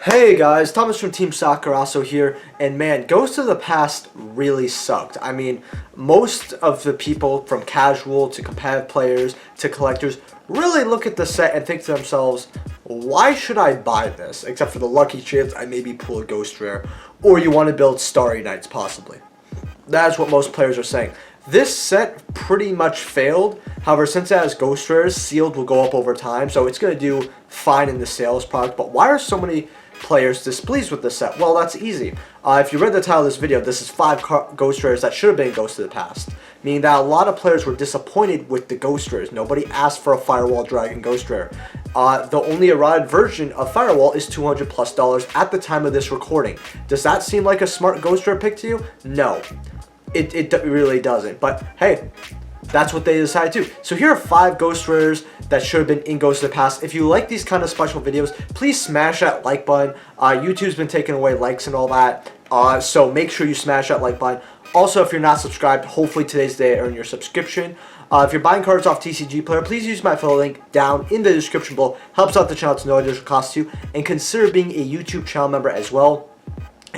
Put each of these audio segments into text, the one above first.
Hey guys, Thomas from Team Sakuraso here, and man, Ghost of the Past really sucked. I mean, most of the people from casual to competitive players to collectors really look at the set and think to themselves, why should I buy this? Except for the lucky chance I maybe pull a Ghost Rare, or you want to build Starry Nights possibly. That's what most players are saying. This set pretty much failed. However, since it has Ghost Rares, sealed will go up over time, so it's going to do fine in the sales product. But why are so many players displeased with this set? Well, that's easy. If you read the title of this video, this is 5 Ghost Rares that should have been Ghost of the Past. Meaning that a lot of players were disappointed with the Ghost Rares. Nobody asked for a Firewall Dragon Ghost Rare. The only arrived version of Firewall is $200+ at the time of this recording. Does that seem like a smart Ghost Rare pick to you? No. It really doesn't. But hey, that's what they decided to do. So here are 5 Ghost Rares that should have been in Ghost of the Past. If you like these kind of special videos, please smash that like button. YouTube's been taking away likes and all that. So make sure you smash that like button. Also, if you're not subscribed, hopefully today's the day to earn your subscription. If you're buying cards off TCG Player, please use my affiliate link down in the description below. Helps out the channel to no additional cost to you. And consider being a YouTube channel member as well.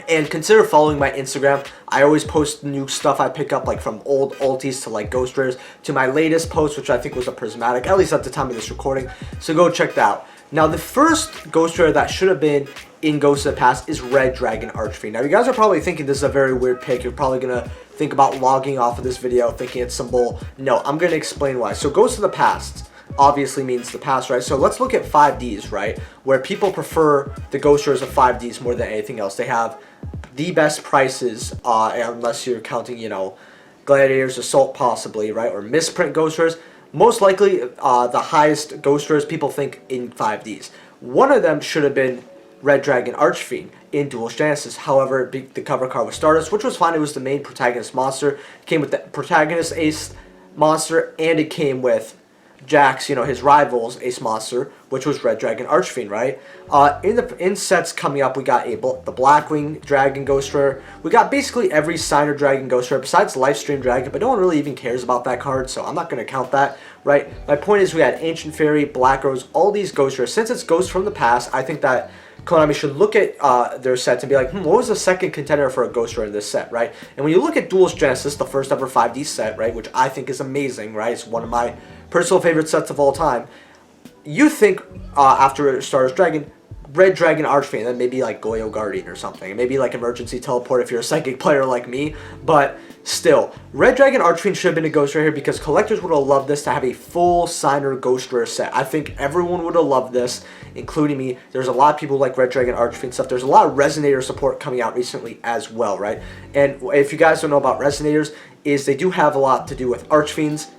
And consider following my Instagram. I always post new stuff I pick up, like from old ulties to like Ghost Rares to my latest post, which I think was a prismatic, at least at the time of this recording. So go check that out. Now, the first Ghost Rare that should have been in Ghost of the Past is Red Dragon Archfiend. Now, you guys are probably thinking this is a very weird pick. You're probably going to think about logging off of this video thinking it's some bull. No, I'm going to explain why. So Ghost of the Past obviously means the past, right? So let's look at 5Ds, right? Where people prefer the Ghost Rares of 5Ds more than anything else. They have the best prices, unless you're counting, you know, Gladiator's Assault possibly, right? Or misprint Ghost Rares. Most likely, the highest Ghost Rares people think in 5Ds. One of them should have been Red Dragon Archfiend in Duelist Genesis. However, the cover card was Stardust, which was fine. It was the main protagonist monster. It came with the protagonist ace monster, and it came with Jack's, you know, his rival's ace monster, which was Red Dragon Archfiend, right? In sets coming up, we got the Blackwing Dragon Ghost Rare. We got basically every Signer Dragon Ghost Rare besides Lifestream Dragon, but no one really even cares about that card, so I'm not going to count that, right? My point is we had Ancient Fairy, Black Rose, all these Ghost Rares. Since it's Ghosts from the Past, I think that Konami should look at their sets and be like, what was the second contender for a Ghost Rare in this set, right? And when you look at Duelist Genesis, the first ever 5D set, right, which I think is amazing, right? It's one of my personal favorite sets of all time. You think after Stardust Dragon, Red Dragon Archfiend, then maybe like Goyo Guardian or something. Maybe like Emergency Teleport if you're a psychic player like me. But still, Red Dragon Archfiend should have been a Ghost Rare here because collectors would have loved this to have a full Signer Ghost Rare set. I think everyone would have loved this, including me. There's a lot of people who like Red Dragon Archfiend stuff. There's a lot of Resonator support coming out recently as well, right? And if you guys don't know about Resonators, is they do have a lot to do with Archfiends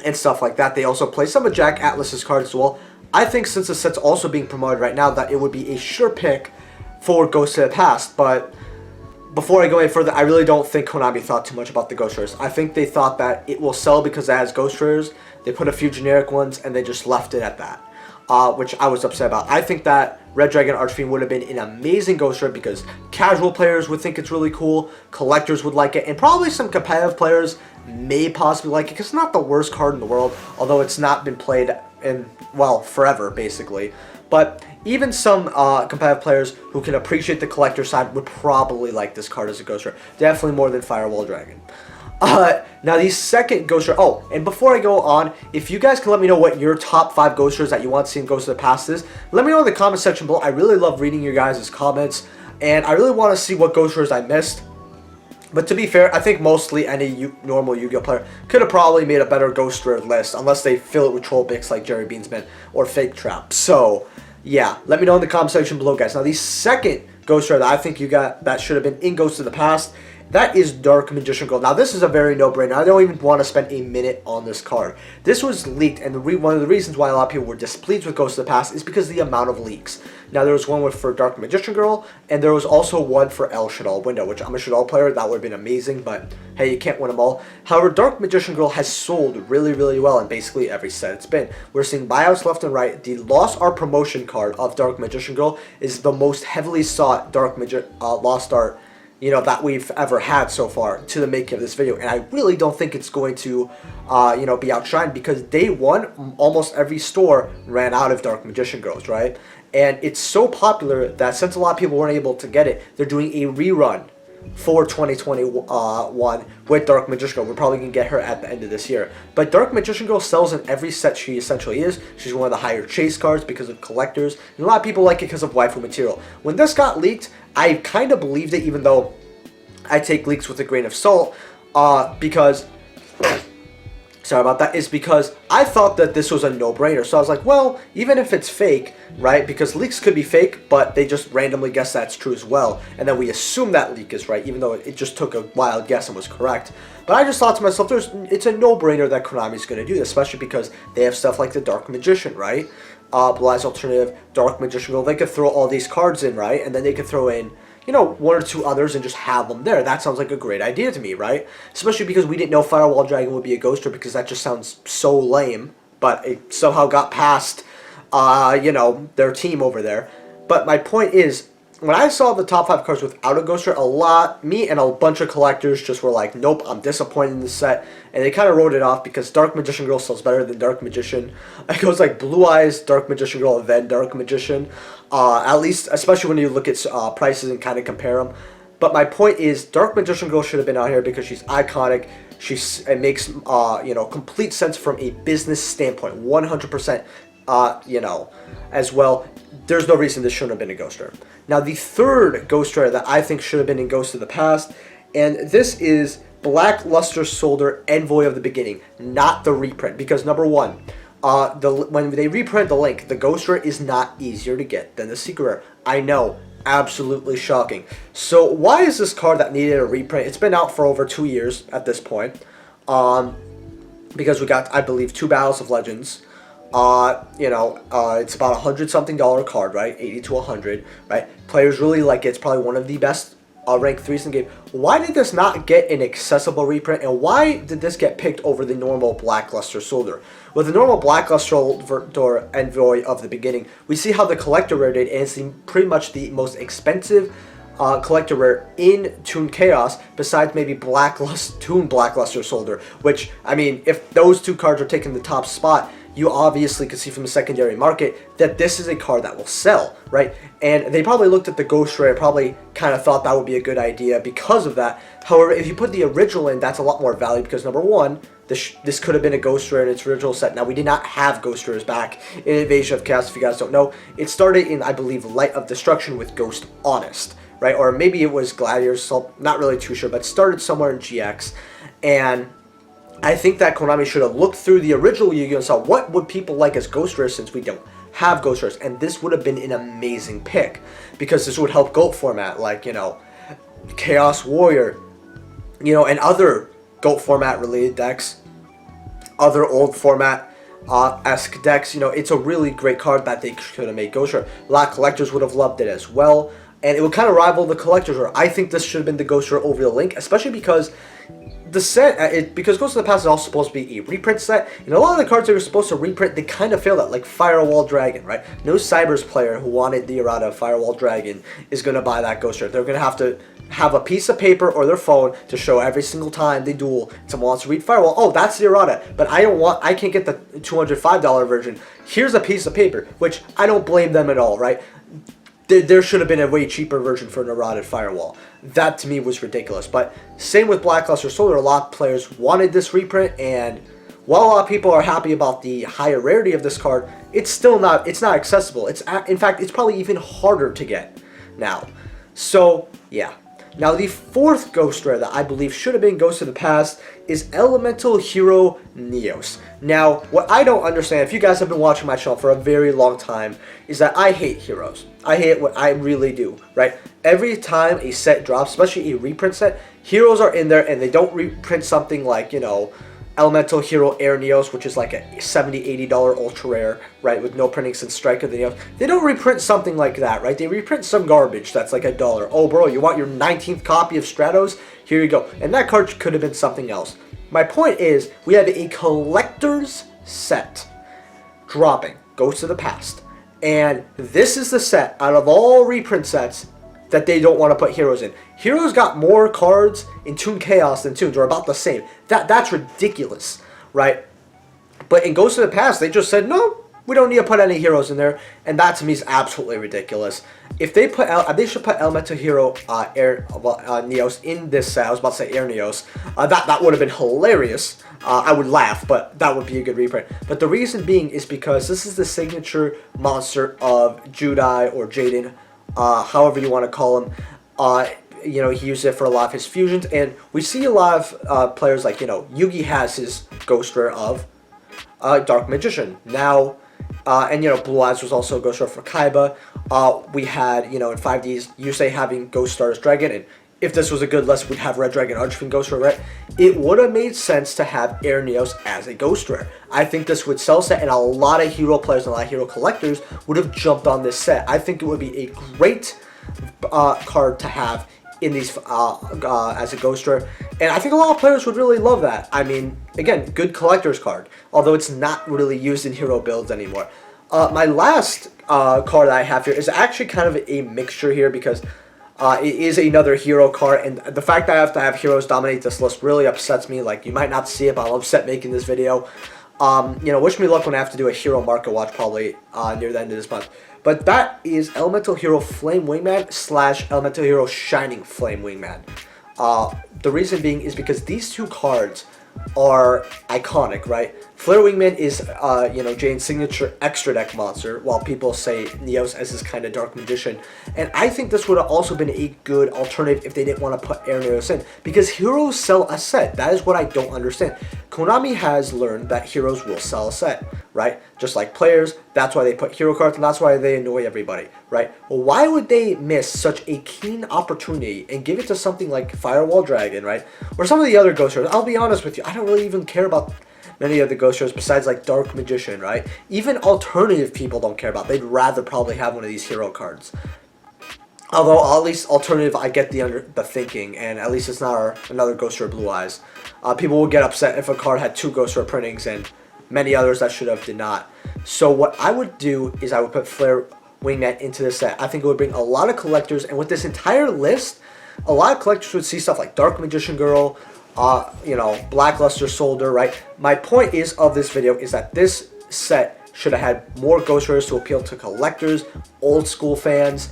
and stuff like that. They also play some of Jack Atlas's cards as well. I think since the set's also being promoted right now, that it would be a sure pick for Ghost of the Past. But before I go any further, I really don't think Konami thought too much about the Ghost Rares. I think they thought that it will sell because it has Ghost Rares. They put a few generic ones, and they just left it at that, which I was upset about. I think that Red Dragon Archfiend would have been an amazing Ghost Rare because casual players would think it's really cool, collectors would like it, and probably some competitive players may possibly like it because it's not the worst card in the world, although it's not been played in, well, forever basically. But even some competitive players who can appreciate the collector side would probably like this card as a Ghost Rare. Definitely more than Firewall Dragon. Now the second Ghost Rare, oh, and before I go on, if you guys can let me know what your top 5 Ghost Rares that you want to see in Ghost of the Past is, let me know in the comment section below. I really love reading your guys' comments, and I really want to see what Ghost Rares I missed. But to be fair, I think mostly any normal Yu-Gi-Oh player could have probably made a better Ghost Rare list, unless they fill it with troll picks like Jerry Beansman or Fake Trap. So, yeah, let me know in the comment section below, guys. Now, the second Ghost Rare that I think you got that should have been in Ghost of the Past, that is Dark Magician Girl. Now, this is a very no-brainer. I don't even want to spend a minute on this card. This was leaked, and one of the reasons why a lot of people were displeased with Ghost of the Past is because of the amount of leaks. Now, there was one for Dark Magician Girl, and there was also one for El Shaddoll Window, which I'm a Shaddoll player. That would have been amazing, but hey, you can't win them all. However, Dark Magician Girl has sold really, really well in basically every set it's been. We're seeing buyouts left and right. The Lost Art promotion card of Dark Magician Girl is the most heavily sought Lost Art, you know, that we've ever had so far to the making of this video. And I really don't think it's going to, you know, be outshined because day one, almost every store ran out of Dark Magician Girls, right? And it's so popular that since a lot of people weren't able to get it, they're doing a rerun for 2021 with Dark Magician Girl. We're probably going to get her at the end of this year. But Dark Magician Girl sells in every set she essentially is. She's one of the higher chase cards because of collectors. And a lot of people like it because of waifu material. When this got leaked, I kind of believed it, even though I take leaks with a grain of salt, because... Sorry about that, is because I thought that this was a no-brainer. So I was like, well, even if it's fake, right, because leaks could be fake, but they just randomly guess that's true as well. And then we assume that leak is right, even though it just took a wild guess and was correct. But I just thought to myself, it's a no-brainer that Konami's going to do this, especially because they have stuff like the Dark Magician, right? Blue Eyes Alternative, Dark Magician Girl. They could throw all these cards in, right? And then they could throw in, you know, one or two others and just have them there. That sounds like a great idea to me, right? Especially because we didn't know Firewall Dragon would be a ghoster, because that just sounds so lame. But it somehow got past, you know, their team over there. But my point is, when I saw the top 5 cards without a ghoster, me and a bunch of collectors just were like, nope, I'm disappointed in this set. And they kind of wrote it off because Dark Magician Girl sells better than Dark Magician. It goes like Blue Eyes, Dark Magician Girl, then Dark Magician. At least, especially when you look at prices and kind of compare them. But my point is, Dark Magician Girl should have been out here because she's iconic. It makes, you know, complete sense from a business standpoint, 100%, you know, as well. There's no reason this shouldn't have been a ghoster. Now, the third Ghost Rare that I think should have been in Ghost of the Past, and this is Black Luster Soldier Envoy of the Beginning, not the reprint. Because, number one, when they reprint the Link, the Ghost Rare is not easier to get than the Secret Rare. I know, absolutely shocking. So, why is this card that needed a reprint? It's been out for over 2 years at this point. Because we got, I believe, 2 Battles of Legends. You know, it's about $100-something card, right? 80 to 100, right? Players really like it. It's probably one of the best rank 3s in the game. Why did this not get an accessible reprint, and why did this get picked over the normal Black Luster Soldier? With the normal Black Luster Soldier Envoy of the Beginning, we see how the collector rare did, and it's pretty much the most expensive collector rare in Toon Chaos, besides maybe Toon Black Luster Soldier, which, I mean, if those 2 cards are taking the top spot, you obviously can see from the secondary market that this is a card that will sell, right? And they probably looked at the Ghost Rare, probably kind of thought that would be a good idea because of that. However, if you put the original in, that's a lot more value because, number one, this could have been a Ghost Rare in its original set. Now, we did not have Ghost Rares back in Invasion of Chaos, if you guys don't know. It started in, I believe, Light of Destruction with Ghost Honest, right? Or maybe it was Gladiators, so not really too sure, but started somewhere in GX. And I think that Konami should have looked through the original Yu-Gi-Oh! And saw what would people like as Ghost Rares, since we don't have Ghost Rares. And this would have been an amazing pick, because this would help GOAT format, like, you know, Chaos Warrior, you know, and other GOAT format related decks, other old format esque decks. You know, it's a really great card that they could have made Ghost Rare. A lot of collectors would have loved it as well. And it would kind of rival the Collector's Rare. I think this should have been the Ghost Rare over the Link, especially because the set, because Ghost of the Past is also supposed to be a reprint set, and a lot of the cards they were supposed to reprint, they kind of failed at, like Firewall Dragon, right? No Cybers player who wanted the errata of Firewall Dragon is going to buy that Ghost Rare. They're going to have a piece of paper or their phone to show every single time they duel. Someone wants to read Firewall, oh, that's the errata, but I can't get the $205 version. Here's a piece of paper, which I don't blame them at all, right? There should have been a way cheaper version for an eroded Firewall. That to me was ridiculous. But same with Black Luster Soldier, a lot of players wanted this reprint, and while a lot of people are happy about the higher rarity of this card, it's not accessible. In fact, it's probably even harder to get now. So yeah. Now, the fourth Ghost Rare that I believe should have been Ghost of the Past is Elemental Hero Neos. Now, what I don't understand, if you guys have been watching my channel for a very long time, is that I hate heroes. I hate what I really do, right? Every time a set drops, especially a reprint set, heroes are in there and they don't reprint something like, you know, Elemental Hero Air Neos, which is like a $70, $80 ultra rare, right, with no printing since Strike of the Neos. They don't reprint something like that, right? They reprint some garbage that's like $1. Oh, bro, you want your 19th copy of Stratos? Here you go. And that card could have been something else. My point is, we have a collector's set dropping, Ghost of the Past. And this is the set, out of all reprint sets, that they don't want to put heroes in. Heroes got more cards in Toon Chaos than Toons, or about the same. That's ridiculous, right? But in Ghost of the Past, they just said, no, We don't need to put any heroes in there, and that to me is absolutely ridiculous. If they put, they should put Elemental Hero Neos in this set. I was about to say Air Neos. That would have been hilarious. I would laugh, but that would be a good reprint. But the reason being is because this is the signature monster of Judai or Jaden, however you want to call him. You know, he used it for a lot of his fusions, and we see a lot of players like, you know, Yugi has his Ghost Rare of Dark Magician. Now, and, you know, Blue Eyes was also a Ghost Rare for Kaiba. We had, you know, in 5Ds, Yusei having Ghost Stars Dragon, and if this was a good list, we'd have Red Dragon Archfiend Ghost Rare, right? It would have made sense to have Air Neos as a Ghost Rare. I think this would sell set, and a lot of hero players and a lot of hero collectors would have jumped on this set. I think it would be a great card to have in these as a Ghost Rare, and I think a lot of players would really love that. I mean, again, good collector's card, although it's not really used in hero builds anymore. My last card that I have here is actually kind of a mixture here, because it is another hero card, and the fact that I have to have heroes dominate this list really upsets me. Like, you might not see it, but I'm upset making this video. You know, wish me luck when I have to do a hero market watch probably near the end of this month. But that is Elemental Hero Flame Wingman / Elemental Hero Shining Flame Wingman. The reason being is because these two cards are iconic, right? Flare Wingman is, you know, Jane's signature extra deck monster, while people say Neos as his kind of Dark Magician. And I think this would have also been a good alternative if they didn't want to put Air Neos in, because heroes sell a set. That is what I don't understand. Konami has learned that heroes will sell a set, right? Just like players, that's why they put hero cards, and that's why they annoy everybody, right? Well, why would they miss such a keen opportunity and give it to something like Firewall Dragon, right? Or some of the other Ghost Rares? I'll be honest with you, I don't really even care about many of the Ghost Rares besides like Dark Magician, right? Even alternative people don't care about. They'd rather probably have one of these hero cards. Although, at least alternative, I get the thinking, and at least it's not another Ghost Rare Blue Eyes. People will get upset if a card had 2 Ghost Rare printings, and many others that should have did not. So what I would do is I would put Flare Wingman into this set. I think it would bring a lot of collectors, and with this entire list, a lot of collectors would see stuff like Dark Magician Girl, you know, Blackluster Soldier, right? My point is of this video is that this set should have had more Ghost Rares to appeal to collectors, old school fans,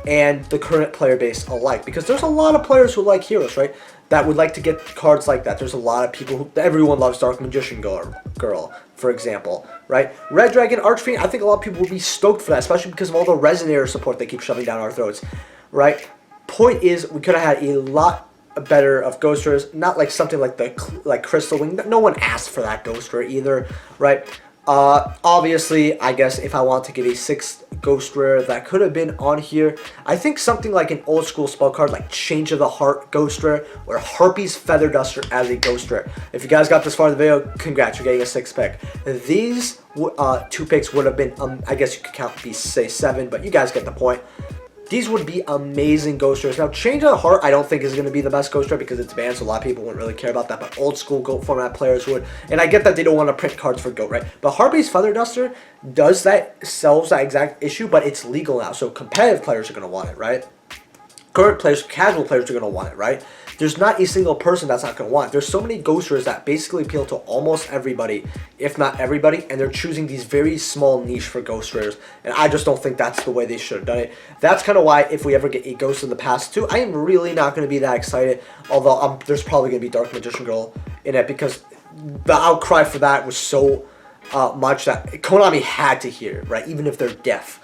and the current player base alike, because there's a lot of players who like heroes, right, that would like to get cards like that. There's a lot of people who, everyone loves Dark Magician Girl, for example, right? Red Dragon Archfiend, I think a lot of people would be stoked for that, especially because of all the Resonator support they keep shoving down our throats, right? Point is, we could have had a lot better of Ghost Rares, not like something like Crystal Wing. No one asked for that Ghost Rare either, right? Obviously, I guess if I want to give a 6th Ghost Rare that could have been on here, I think something like an old school spell card like Change of the Heart Ghost Rare, or Harpie's Feather Duster as a Ghost Rare. If you guys got this far in the video, congrats, you're getting a 6th pick. These 2 picks would have been, I guess you could count these, say 7, but you guys get the point. These would be amazing Ghost Rares. Now, Change of the Heart, I don't think is going to be the best Ghost Rare because it's banned, so a lot of people wouldn't really care about that, but old school GOAT format players would. And I get that they don't want to print cards for GOAT, right? But Harpie's Feather Duster solves that exact issue, but it's legal now, so competitive players are going to want it, right? Current players, casual players are going to want it, right? There's not a single person that's not going to want it. There's so many Ghost Rares that basically appeal to almost everybody, if not everybody, and they're choosing these very small niche for Ghost Rares, and I just don't think that's the way they should have done it. That's kind of why if we ever get a Ghost in the Past 2, I am really not going to be that excited, although there's probably going to be Dark Magician Girl in it, because the outcry for that was so much that Konami had to hear, right, even if they're deaf.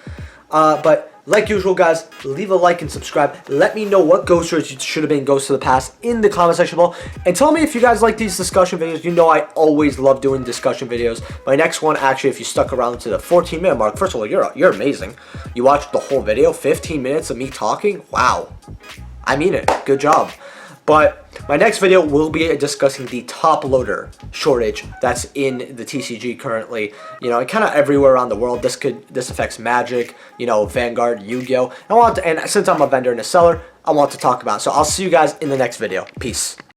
But like usual, guys, leave a like and subscribe. Let me know what Ghost Rares should have been Ghosts of the Past in the comment section below. And tell me if you guys like these discussion videos. You know I always love doing discussion videos. My next one, actually, if you stuck around to the 14-minute mark, first of all, you're amazing. You watched the whole video, 15 minutes of me talking. Wow. I mean it. Good job. But my next video will be discussing the top loader shortage that's in the TCG currently. You know, kind of everywhere around the world. This affects Magic, you know, Vanguard, Yu-Gi-Oh. And since I'm a vendor and a seller, I want to talk about it. So I'll see you guys in the next video. Peace.